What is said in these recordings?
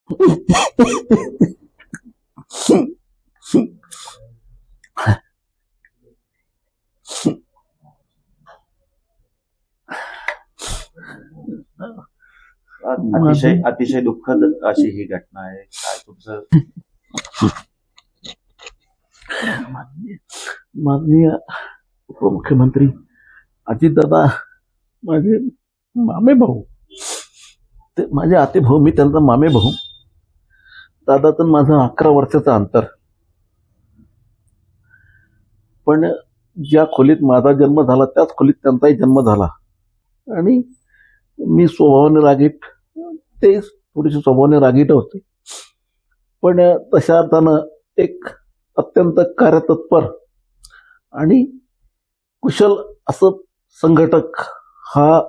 अतिशय अतिशय दुःखद अशी ही घटना आहे. काय तुमचं? माननीय उपमुख्यमंत्री अजितदादा माझे मामे भाऊ, ते माझे आते भाऊ, मी त्यांचा मामे भाऊ. दादा तर माझं 11 वर्षाचं अंतर. पण ज्या खोलीत माझा जन्म झाला त्याच खोलीत त्यांचाही जन्म झाला. आणि मी स्वभावाने रागीट, ते थोडीशी स्वभावाने रागीट होते. पण तशा अर्थानं एक अत्यंत कार्यतत्पर आणि कुशल असं संघटक हा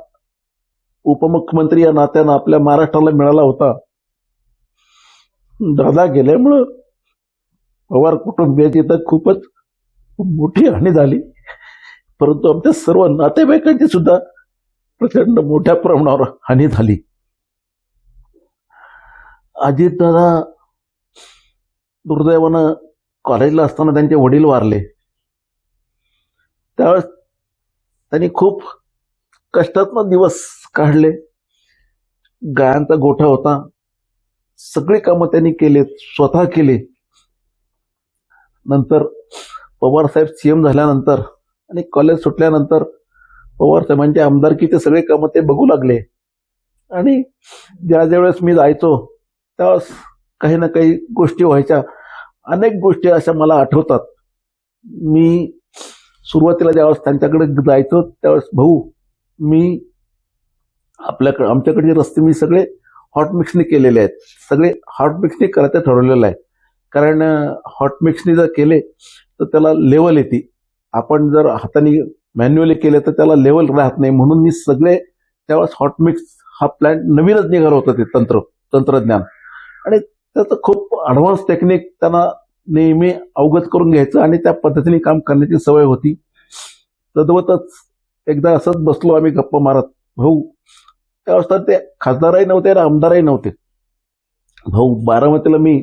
उपमुख्यमंत्री या नात्यानं आपल्या महाराष्ट्राला मिळाला होता. दादा गेल्यामुळं पवार कुटुंबियाची तर खूपच मोठी हानी झाली, परंतु आमच्या सर्व नातेवाईकांची सुद्धा प्रचंड मोठ्या प्रमाणावर हानी झाली. अजितदादा दुर्दैवानं कॉलेजला असताना त्यांचे वडील वारले. त्यावेळेस त्यांनी खूप कष्टातनं दिवस काढले. गायांचा गोठा होता, सगळी कामं त्यांनी केली, स्वतः केली. नंतर पवारसाहेब सीएम झाल्यानंतर आणि कॉलेज सुटल्यानंतर पवारसाहेबांच्या आमदारकीचे सगळे कामं ते बघू लागले. आणि ज्या वेळेस मी जायचो त्यावेळेस काही ना काही गोष्टी व्हायच्या. अनेक गोष्टी अशा मला आठवतात. मी सुरुवातीला ज्यावेळेस त्यांच्याकडे जायचो त्यावेळेस, भाऊ मी आमच्याकडचे रस्ते मी सगळे हॉट मिक्सने केलेले आहेत. सगळे हॉट मिक्सने करायचं ठरवलेलं आहे. कारण हॉट मिक्सने जर केले तर त्याला लेवल येते. आपण जर हाताने मॅन्युअली केले तर त्याला लेवल राहत नाही. म्हणून मी सगळे त्यावेळेस हॉट मिक्स हा प्लॅन नवीनच निघालं होतं, ते तंत्रज्ञान. आणि त्याचं खूप ॲडव्हान्स टेक्निक त्यांना नेहमी अवगत करून घ्यायचं आणि त्या पद्धतीने काम करण्याची सवय होती. तद्वतच एकदा असंच बसलो आम्ही गप्पा मारत. भाऊ त्यावेळेस तर ते खासदारही नव्हते आणि आमदारही नव्हते. भाऊ बारामतीला मी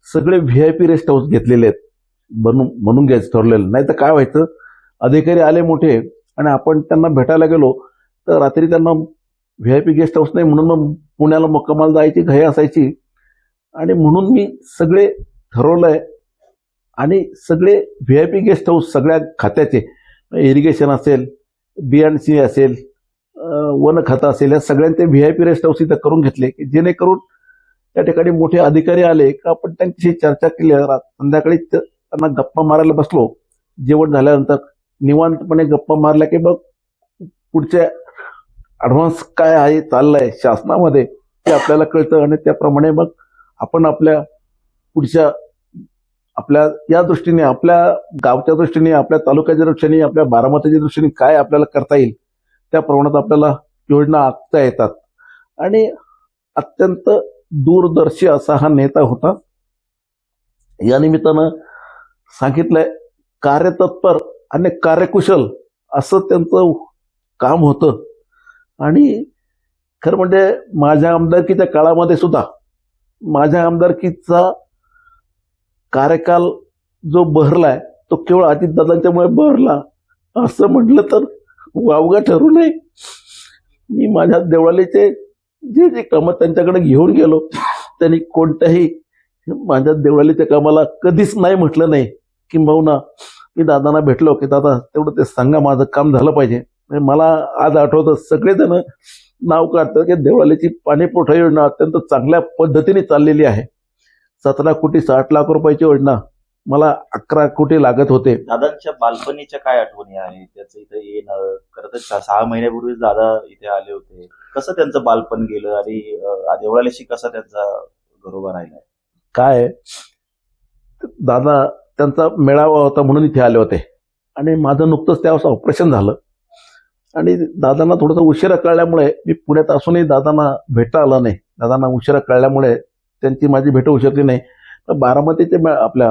सगळे VIP रेस्ट हाऊस घेतलेले आहेत, बनून घ्यायचं ठरलेलं. नाही तर काय व्हायचं, अधिकारी आले मोठे आणि आपण त्यांना भेटायला गेलो तर रात्री त्यांना VIP गेस्ट हाऊस नाही म्हणून मग पुण्याला मुक्कामाला जायची घाई असायची. आणि म्हणून मी सगळे ठरवलंय आणि सगळे VIP गेस्ट हाऊस सगळ्या खात्याचे, इरिगेशन असेल, B&C असेल, वन खातं असेल, या सगळ्यांचे VIP रेस्ट हाऊस इथं करून घेतले की जेणेकरून त्या ठिकाणी मोठे अधिकारी आले का आपण त्यांच्याशी चर्चा केली. संध्याकाळी त्यांना गप्पा मारायला बसलो. जेवण झाल्यानंतर निवांतपणे गप्पा मारल्या की मग पुढच्या ॲडव्हान्स काय आहे चाललंय शासनामध्ये ते आपल्याला कळतं. आणि त्याप्रमाणे मग आपण आपल्या पुढच्या आपल्या या दृष्टीने, आपल्या गावच्या दृष्टीने, आपल्या तालुक्याच्या दृष्टीने, आपल्या बारामतीच्या दृष्टीने काय आपल्याला करता येईल त्या प्रमाणात आपल्याला योजना आखता येतात. आणि अत्यंत दूरदर्शी असा हा नेता होता. या निमित्तानं सांगितलंय, कार्यतत्पर आणि कार्यकुशल असं त्यांचं काम होतं. आणि खरं म्हणजे माझ्या आमदारकीच्या काळामध्ये सुद्धा माझ्या आमदारकीचा कार्यकाल जो बहरलाय तो केवळ अजितदादांच्यामुळे बहरला असं म्हटलं तर वावगं ठरू नये. मी माझ्या देवळालीचे जे जे कामं त्यांच्याकडे घेऊन गेलो त्यांनी कोणत्याही माझ्या देवळालीच्या कामाला कधीच नाही म्हटलं नाही. किंबहुना मी दादांना भेटलो की दादा तेवढं ते सांगा, माझं काम झालं पाहिजे. मला आज आठवतं, सगळेजण नाव काढतात की देवळालीची पाणीपुरवठा योजना अत्यंत चांगल्या पद्धतीने चाललेली आहे. 17 कोटी 60 लाख रुपयाची योजना मला 11 कोटी लागत होते. दादांच्या बालपणीच्या काय आठवणी आहे त्याचं इथे येणं? खरं तर 6 महिन्यापूर्वीच दादा इथे आले होते. कसं त्यांचं बालपण गेलं आणि देवळालीशी कसा त्यांचा घरोबा राहिला? काय दादा त्यांचा मेळावा होता म्हणून इथे आले होते आणि माझं नुकतंच त्यावेळेस ऑपरेशन झालं आणि दादांना थोडंसं उशिरा कळल्यामुळे मी पुण्यात असूनही दादांना भेटता आलं नाही. दादांना उशिरा कळल्यामुळे त्यांची माझी भेट होऊ शकली नाही. तर बारामतीचे आपल्या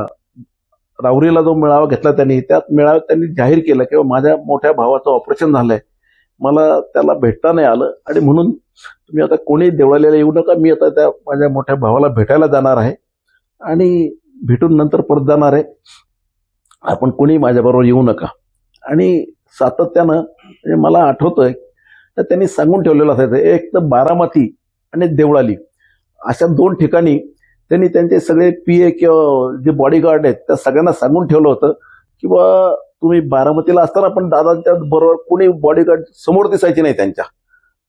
राहुरीला जो मेळावा घेतला त्यांनी, त्या मेळाव्यात त्यांनी जाहीर केलं की माझ्या मोठ्या भावाचं ऑपरेशन झालंय, मला त्याला भेटता नाही आलं आणि म्हणून तुम्ही आता कोणी देवळालीला येऊ नका. मी आता त्या माझ्या मोठ्या भावाला भेटायला जाणार आहे आणि भेटून नंतर परत जाणार आहे. आपण कोणी माझ्याबरोबर येऊ नका. आणि सातत्यानं म्हणजे मला आठवतंय तर त्यांनी सांगून ठेवलेलं असायचं, एक तर बारामती आणि देवळाली अशा 2 ठिकाणी त्यांनी त्यांचे सगळे PA किंवा जे बॉडीगार्ड आहेत त्या सगळ्यांना सांगून ठेवलं होतं की बा तुम्ही बारामतीला असताना पण दादांच्या बरोबर कोणी बॉडीगार्ड समोर दिसायचे नाही त्यांच्या.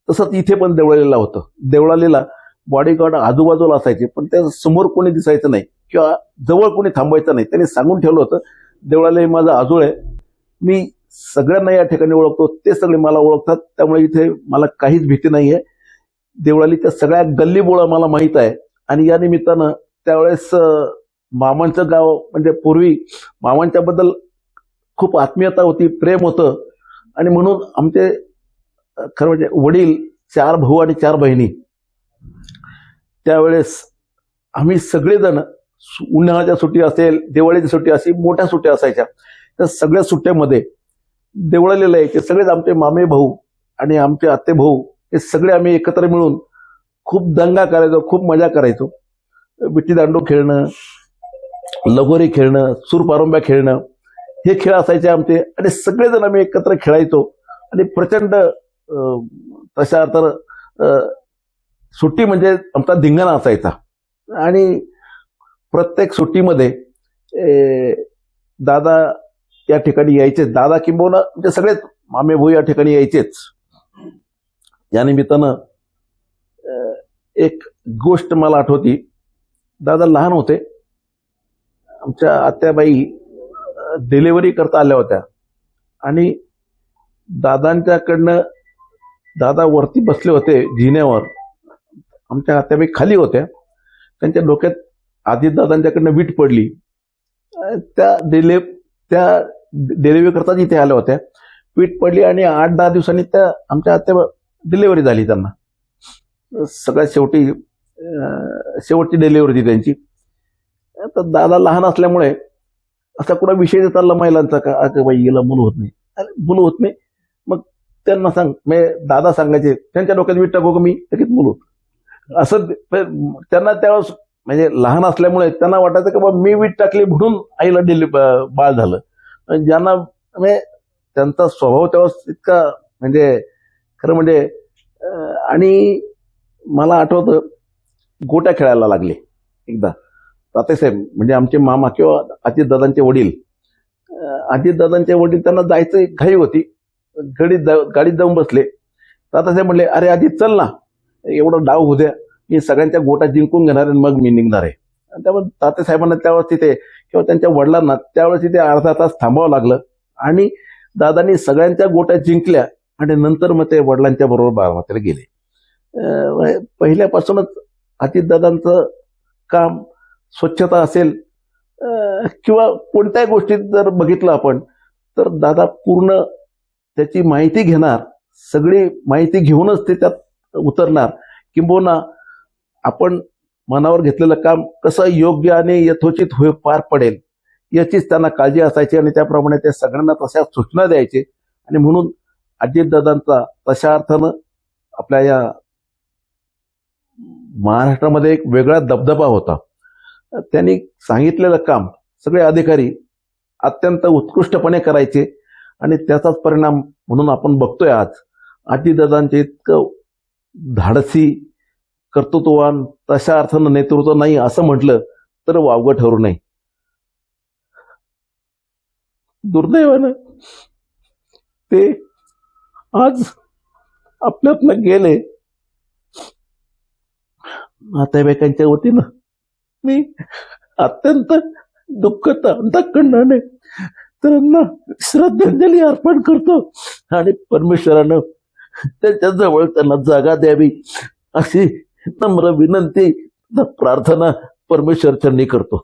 तसंच इथे पण देवळालीला होतं. देवळालीला बॉडीगार्ड आजूबाजूला असायचे पण त्या समोर कोणी दिसायचं नाही किंवा जवळ कोणी थांबायचं नाही. त्यांनी सांगून ठेवलं होतं देवळाली माझं आजोळ आहे, मी सगळ्यांना या ठिकाणी ओळखतो, ते सगळे मला ओळखतात, त्यामुळे इथे मला काहीच भीती नाहीये. देवळालीच्या सगळ्या गल्लीबोळा मला माहीत आहे. आणि या निमित्तानं त्यावेळेस मामांचं गाव म्हणजे पूर्वी मामांच्या बद्दल खूप आत्मीयता होती, प्रेम होतं. आणि म्हणून आमचे खरं म्हणजे वडील 4 भाऊ आणि 4 बहिणी, त्यावेळेस आम्ही सगळेजण उन्हाळ्याच्या सुट्टी असेल, दिवाळीची सुट्टी असेल, मोठ्या सुट्ट्या असायच्या, त्या सगळ्या सुट्ट्यामध्ये देवळालीला यायचे सगळेच आमचे मामे भाऊ आणि आमचे आत्ते भाऊ. हे सगळे आम्ही एकत्र मिळून खूप दंगा करायचो, खूप मजा करायचो. विट्टीदांडू खेळणं, लगोरी खेळणं, सूरपारंब्या खेळणं हे खेळ असायचे आमचे. आणि सगळेजण आम्ही एकत्र खेळायचो आणि प्रचंड तशा तर सुट्टी म्हणजे आमचा धिंगाणा असायचा. आणि प्रत्येक सुट्टीमध्ये दादा या ठिकाणी यायचेच. दादा किंबहुना म्हणजे सगळेच मामे भाऊ या ठिकाणी यायचेच. या निमित्तानं एक गोष्ट मला आठवती. दादा लहान होते, आमच्या आत्याबाई डिलिव्हरी करता आल्या होत्या आणि दादांच्याकडनं दादा वरती बसले होते जिन्यावर, आमच्या आत्याबाई खाली होत्या. त्यांच्या डोक्यात आदितदादांच्याकडनं वीट पडली. त्या डिलिव्हरी करताच इथे आल्या होत्या. वीट पडली आणि 8-10 दिवसांनी त्या आमच्या आत्या डिलिव्हरी झाली. त्यांना सगळ्यात शेवटची डिलिव्हरी होती त्यांची. तर दादा लहान असल्यामुळे असा कुठला विषय चालला महिलांचा का अगं बाई हिला मुलं होत नाही, अरे मुलं होत नाही, मग त्यांना सांग, दादा सांगायचे त्यांच्या डोक्यात वीट टाकू का मी लगेच मुलं होत असं. त्यांना त्यावेळेस म्हणजे लहान असल्यामुळे त्यांना वाटायचं की बाबा मी वीट टाकली म्हणून आईला बाळ झालं. ज्यांना म्हणजे त्यांचा स्वभाव त्यावेळेस इतका म्हणजे खरं म्हणजे. आणि मला आठवतं गोट्या खेळायला लागले एकदा तात्यासाहेब म्हणजे आमचे मामा किंवा अजितदादांचे वडील. अजितदादांचे वडील त्यांना जायचं घाई होती, गाडीत जाऊन बसले. तात्यासाहेब म्हणले अरे अजित चल ना, एवढं डाव होऊ द्या, मी सगळ्यांच्या गोट्या जिंकून घेणार आणि मग मी निघणार आहे. त्यामुळे तात्यासाहेबांना त्यावेळेस तिथे किंवा त्यांच्या वडिलांना त्यावेळेस तिथे अर्धा तास थांबावं लागलं. आणि दादांनी सगळ्यांच्या गोट्या जिंकल्या आणि नंतर मग ते वडिलांच्या बरोबर बारामतीला गेले. पहिल्यापासूनच अजितदादांचं काम स्वच्छता असेल किंवा कोणत्याही गोष्टीत जर बघितलं आपण तर दादा पूर्ण त्याची माहिती घेणार, सगळी माहिती घेऊनच ते त्यात उतरणार. किंबहुना आपण मनावर घेतलेलं काम कसं योग्य आणि यथोचित पार पडेल याचीच त्यांना काळजी असायची आणि त्याप्रमाणे ते सगळ्यांना तशा सूचना द्यायचे. आणि म्हणून अजितदादांचा तशा अर्थानं आपल्या या महाराष्ट्रामध्ये एक वेगळा दबदबा होता. त्यांनी सांगितलेलं काम सगळे अधिकारी अत्यंत उत्कृष्टपणे करायचे आणि त्याचाच परिणाम म्हणून आपण बघतोय आज अजितदादांचे इतकं धाडसी, कर्तृत्ववान तशा अर्थानं नेतृत्व नाही असं म्हटलं तर वावगं ठरू नये. दुर्दैवानं ते आज आपल्यातनं गेले. नातेवाईकांच्या वतीनं मी अत्यंत दुःखद अंतःकरणाने त्यांना श्रद्धांजली अर्पण करतो आणि परमेश्वरानं त्यांच्या जवळ त्यांना जागा द्यावी अशी नम्र विनंती प्रार्थना परमेश्वर चरणी करतो.